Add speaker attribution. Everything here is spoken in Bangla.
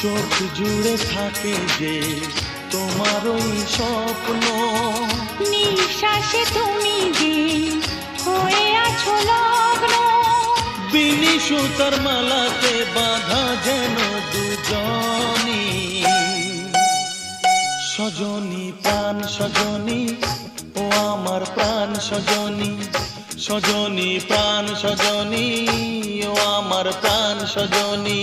Speaker 1: চোখ জুড়ে থাকে যে তোমার ওই স্বপ্ন,
Speaker 2: নিঃশ্বাসে তুমি যে হয়ে আছো লগ্ন।
Speaker 1: বিনি সুতার মালাতে বাঁধা যেন দুজনি, সজনী প্রাণ সজনী ও আমার প্রাণ সজনী, সজনী প্রাণ সজনী ও আমার প্রাণ সজনী।